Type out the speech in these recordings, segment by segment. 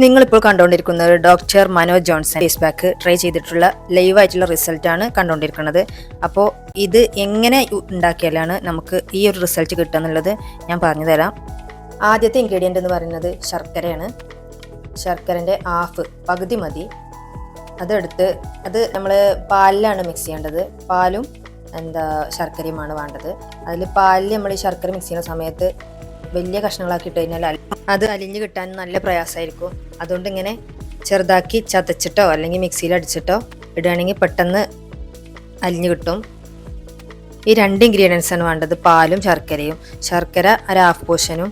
നിങ്ങളിപ്പോൾ കണ്ടുകൊണ്ടിരിക്കുന്നത് doctor Manoj Johnson face pack try ചെയ്തിട്ടുള്ള ലൈവായിട്ടുള്ള റിസൾട്ടാണ് കണ്ടുകൊണ്ടിരിക്കുന്നത്. അപ്പോൾ ഇത് എങ്ങനെ ഉണ്ടാക്കിയാലാണ് നമുക്ക് ഈ ഒരു റിസൾട്ട് കിട്ടുക എന്നുള്ളത് ഞാൻ പറഞ്ഞു തരാം. ആദ്യത്തെ ഇൻഗ്രീഡിയൻ്റ് എന്ന് പറയുന്നത് ശർക്കരയാണ്. ശർക്കരൻ്റെ പകുതി മതി. അതെടുത്ത് അത് നമ്മൾ പാലിലാണ് മിക്സ് ചെയ്യേണ്ടത്. പാലും ശർക്കരയുമാണ് വേണ്ടത്. അതിൽ പാലിൽ നമ്മൾ ഈ ശർക്കര മിക്സ് ചെയ്യുന്ന സമയത്ത് വലിയ കഷ്ണങ്ങളാക്കി ഇട്ട് കഴിഞ്ഞാൽ അത് അലിഞ്ഞ് കിട്ടാൻ നല്ല പ്രയാസമായിരിക്കും. അതുകൊണ്ട് ഇങ്ങനെ ചെറുതാക്കി ചതച്ചിട്ടോ അല്ലെങ്കിൽ മിക്സിയിൽ അടിച്ചിട്ടോ ഇടുകയാണെങ്കിൽ പെട്ടെന്ന് അലിഞ്ഞ് കിട്ടും. ഈ രണ്ട് ഇൻഗ്രീഡിയൻസാണ് വേണ്ടത്, പാലും ശർക്കരയും. ശർക്കര ഒരു ഹാഫ് പോർഷനും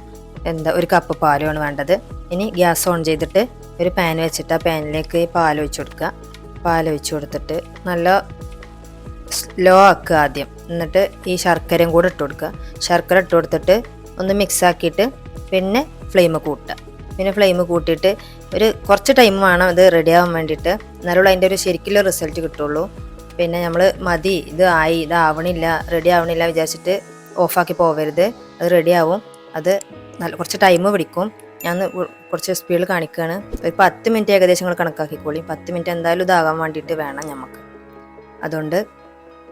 ഒരു കപ്പ് പാലുമാണ് വേണ്ടത്. ഇനി ഗ്യാസ് ഓൺ ചെയ്തിട്ട് ഒരു പാൻ വെച്ചിട്ട് ആ പാനിലേക്ക് പാൽ ഒഴിച്ച് കൊടുക്കുക. പാൽ ഒഴിച്ച് കൊടുത്തിട്ട് നല്ല സ്ലോ ആക്കുക ആദ്യം. എന്നിട്ട് ഈ ശർക്കരയും കൂടെ ഇട്ട് കൊടുക്കുക. ശർക്കര ഇട്ട് കൊടുത്തിട്ട് ഒന്ന് മിക്സ് ആക്കിയിട്ട് പിന്നെ ഫ്ലെയിം കൂട്ടുക. പിന്നെ ഫ്ലെയിം കൂട്ടിയിട്ട് കുറച്ച് ടൈം വേണം ഇത് റെഡി ആവാൻ വേണ്ടിയിട്ട്. എന്നാലും അതിൻ്റെ ഒരു ശരിക്കുള്ള റിസൾട്ട് കിട്ടുള്ളൂ. പിന്നെ നമ്മൾ മതി ഇതാവണില്ല റെഡി ആവണില്ല വിചാരിച്ചിട്ട് ഓഫാക്കി പോവരുത്. അത് റെഡി ആവും. അത് കുറച്ച് ടൈം പിടിക്കും. ഞാൻ കുറച്ച് സ്പീഡിൽ കാണിക്കുകയാണ്. ഒരു 10 മിനിറ്റ് ഏകദേശം നിങ്ങൾ കണക്കാക്കിക്കോളി. 10 മിനിറ്റ് എന്തായാലും ഇതാകാൻ വേണ്ടിയിട്ട് വേണം നമുക്ക്. അതുകൊണ്ട്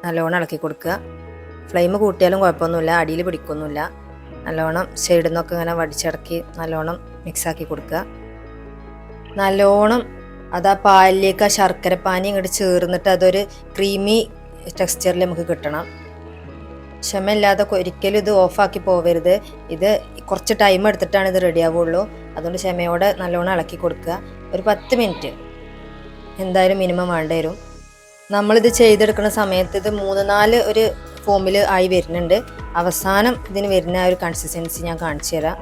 നല്ലോണം ഇളക്കി കൊടുക്കുക. ഫ്ലെയിം കൂട്ടിയാലും കുഴപ്പമൊന്നുമില്ല, അടിയിൽ പിടിക്കൊന്നുമില്ല. നല്ലോണം സൈഡിൽ നിന്നൊക്കെ ഇങ്ങനെ വടിച്ചിടക്കി നല്ലോണം മിക്സാക്കി കൊടുക്കുക. നല്ലോണം അത് ആ പാലിലേക്ക് ആ ശർക്കര പാനി ഇങ്ങോട്ട് ചേർന്നിട്ട് അതൊരു ക്രീമി ടെക്സ്ചറിൽ നമുക്ക് കിട്ടണം. ക്ഷമയില്ലാതെ ഒരിക്കലും ഇത് ഓഫാക്കി പോവരുത്. ഇത് കുറച്ച് ടൈം എടുത്തിട്ടാണ് ഇത് റെഡി ആവുള്ളൂ. അതുകൊണ്ട് ക്ഷമയോടെ നല്ലോണം ഇളക്കി കൊടുക്കുക. ഒരു 10 മിനിറ്റ് എന്തായാലും മിനിമം വേണ്ടി വരും. നമ്മളിത് ചെയ്തെടുക്കുന്ന സമയത്ത് ഇത് 3-4 ഒരു ഫോമിൽ ആയി വരുന്നുണ്ട്. അവസാനം ഇതിന് വരുന്ന ഒരു കൺസിസ്റ്റൻസി ഞാൻ കാണിച്ചു തരാം.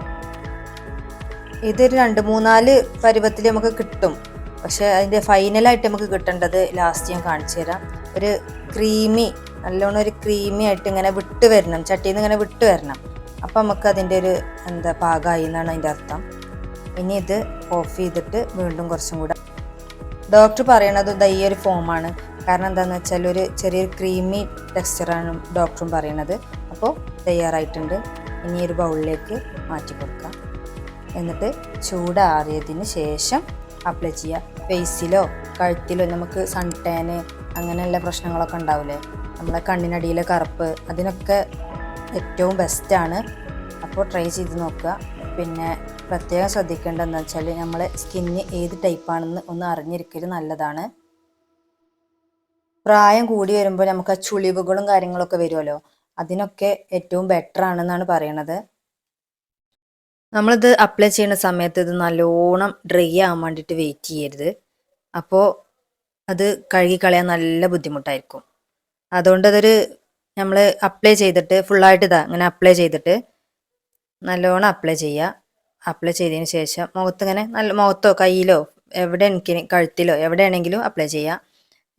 ഇതൊരു 2-3-4 പരുവത്തിൽ നമുക്ക് കിട്ടും. പക്ഷെ അതിൻ്റെ ഫൈനലായിട്ട് നമുക്ക് കിട്ടേണ്ടത് ലാസ്റ്റ് ഞാൻ കാണിച്ചു തരാം. ഒരു ക്രീമി നല്ലോണം ഒരു ക്രീമി ആയിട്ട് ഇങ്ങനെ വിട്ട് വരണം, ചട്ടിയിൽ നിന്ന് ഇങ്ങനെ വിട്ട് വരണം. അപ്പം നമുക്ക് അതിൻ്റെ ഒരു പാകമായി എന്നാണ് അതിൻ്റെ അർത്ഥം. ഇനി ഇത് ഓഫ് ചെയ്തിട്ട് വീണ്ടും കുറച്ചും കൂടെ ഡോക്ടർ പറയണത് ഈ ഒരു ഫോമാണ്. കാരണം എന്താണെന്ന് വെച്ചാൽ ഒരു ചെറിയൊരു ക്രീമി ടെക്സ്ചറാണ് ഡോക്ടറും പറയണത്. അപ്പോൾ തയ്യാറായിട്ടുണ്ട്. ഇനി ഒരു ബൗളിലേക്ക് മാറ്റി കൊടുക്കാം. എന്നിട്ട് ചൂടാറിയതിന് ശേഷം അപ്ലൈ ചെയ്യുക. ഫേസിലോ കഴുത്തിലോ നമുക്ക് സൺ ടാന് അങ്ങനെയുള്ള പ്രശ്നങ്ങളൊക്കെ ഉണ്ടാവില്ലേ, നമ്മളെ കണ്ണിനടിയിലെ കറുപ്പ്, അതിനൊക്കെ ഏറ്റവും ബെസ്റ്റാണ്. അപ്പോൾ ട്രൈ ചെയ്ത് നോക്കുക. പിന്നെ പ്രത്യേകം ശ്രദ്ധിക്കേണ്ടതെന്ന് വെച്ചാൽ നമ്മളെ സ്കിന്ന് ഏത് ടൈപ്പാണെന്ന് ഒന്ന് അറിഞ്ഞിരിക്കൽ നല്ലതാണ്. പ്രായം കൂടി വരുമ്പോൾ നമുക്ക് ആ ചുളിവുകളും കാര്യങ്ങളൊക്കെ വരുമല്ലോ, അതിനൊക്കെ ഏറ്റവും ബെറ്റർ ആണെന്നാണ് പറയണത്. നമ്മളിത് അപ്ലൈ ചെയ്യുന്ന സമയത്ത് ഇത് നല്ലോണം ഡ്രൈ ആവാൻ വേണ്ടിയിട്ട് വെയിറ്റ് ചെയ്യരുത്. അപ്പോൾ അത് കഴുകിക്കളയാൻ നല്ല ബുദ്ധിമുട്ടായിരിക്കും. അതുകൊണ്ട് നമ്മൾ അപ്ലൈ ചെയ്തിട്ട് ഫുള്ളായിട്ട് ഇങ്ങനെ അപ്ലൈ ചെയ്തിട്ട് നല്ലോണം അപ്ലൈ ചെയ്യുക. അപ്ലൈ ചെയ്തതിന് ശേഷം മുഖത്തിങ്ങനെ മുഖത്തോ കയ്യിലോ കഴുത്തിലോ എവിടെയാണെങ്കിലും അപ്ലൈ ചെയ്യുക.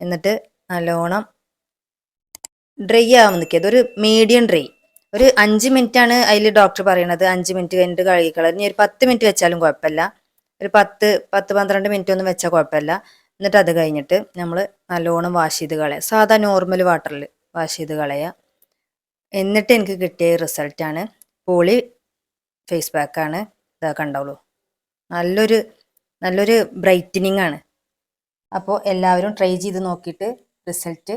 എന്നിട്ട് നല്ലോണം ഡ്രൈ ആവാൻ നിൽക്കുക. അതൊരു മീഡിയം ഡ്രൈ. ഒരു 5 മിനിറ്റാണ് അതിൽ ഡോക്ടർ പറയണത്. 5 മിനിറ്റ് കഴിഞ്ഞിട്ട് കഴുകിക്കളയാം. ഇനി ഒരു 10 മിനിറ്റ് വെച്ചാലും കുഴപ്പമില്ല. ഒരു 10-12 മിനിറ്റ് ഒന്നും വെച്ചാൽ കുഴപ്പമില്ല. എന്നിട്ട് അത് കഴിഞ്ഞിട്ട് നമ്മൾ നല്ലോണം വാഷ് ചെയ്ത് കളയുക. സാധാ നോർമൽ വാട്ടറിൽ വാഷ് ചെയ്ത് കളയുക. എന്നിട്ട് എനിക്ക് കിട്ടിയ റിസൾട്ടാണ്. പോളി ഫേസ് പാക്കാണ്. ഇതാ കണ്ടോളൂ, നല്ലൊരു ബ്രൈറ്റനിങ് ആണ്. അപ്പോൾ എല്ലാവരും ട്രൈ ചെയ്ത് നോക്കിയിട്ട് റിസൾട്ട്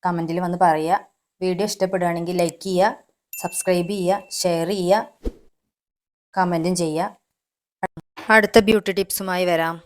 കമൻറ്റിൽ വന്ന് പറയുക. വീഡിയോ ഇഷ്ടപ്പെടുകയാണെങ്കിൽ ലൈക്ക് ചെയ്യുക, സബ്സ്ക്രൈബ് ചെയ്യുക, ഷെയർ ചെയ്യുക, കമൻറ്റും ചെയ്യുക. അടുത്ത ബ്യൂട്ടി ടിപ്സുമായി വരാം.